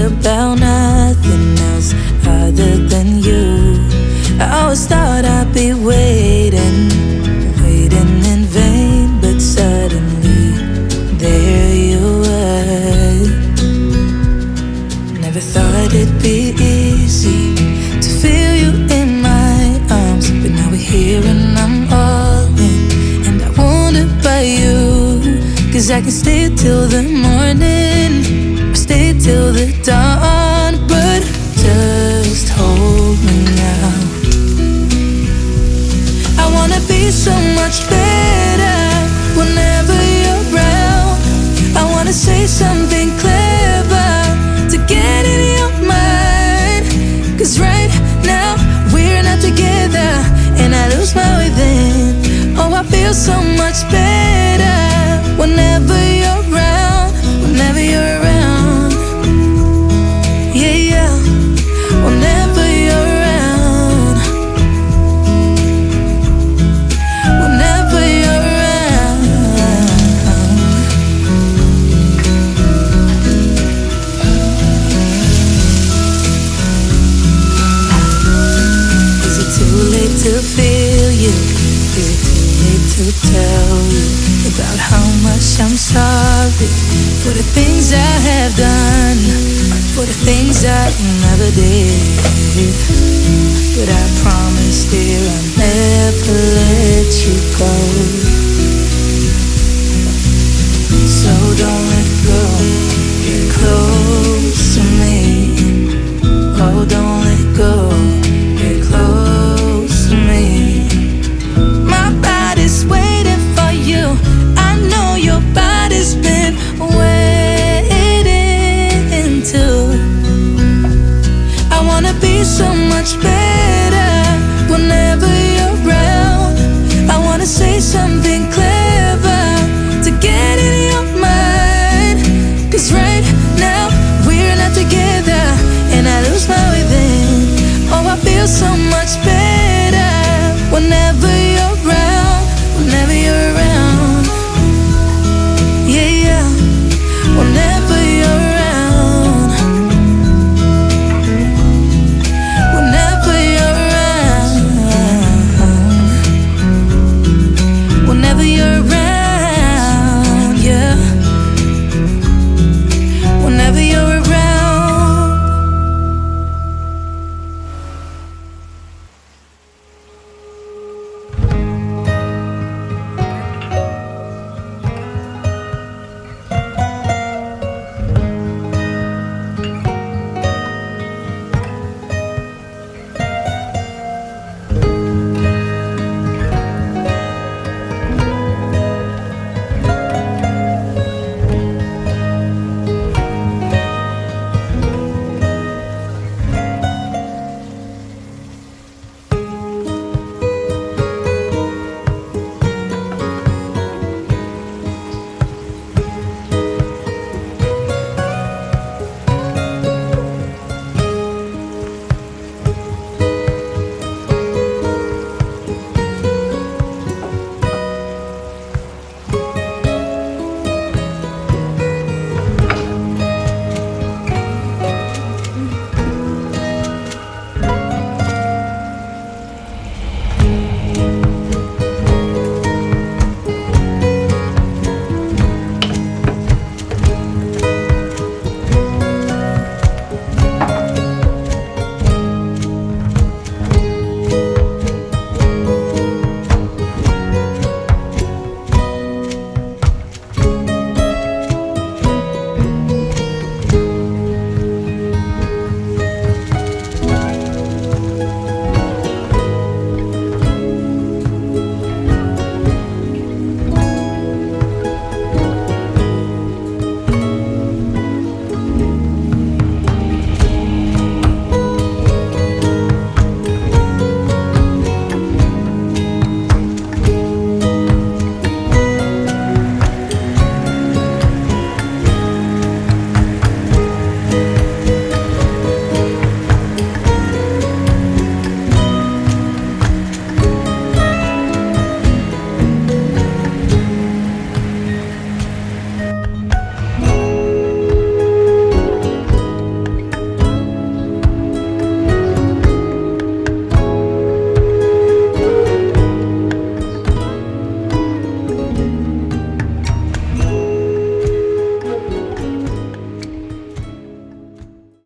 about nothing else other than you. I always thought I'd be waiting in vain, but suddenly there you were. Never thought it'd be easy to feel you in my arms, but now we're here and I'm all in, and I wonder about you. 'Cause I can stay till the morning, or stay till the dawn, but just hold me now. I wanna be so much better whenever you're around. I wanna say something clever to get in your mind, 'cause right now we're not together, and I lose my way then. Oh, I feel so much better whenever you're around, whenever you're around. Yeah, yeah, whenever you're around, whenever you're around. Is it too late to feel you? Is it too late to tell you about how much I'm sorry for the things I have done, for the things I never did? But I promise, dear, I'll never let you go. So don't let go, get close to me. Oh, don't let go, get close to me. My body's waiting for you. I know your body's been waiting too. I wanna be so much better whenever you're around. I wanna say something clever to get in your mind, 'cause right now we're not together, and I lose my way then. Oh, I feel so much better whenever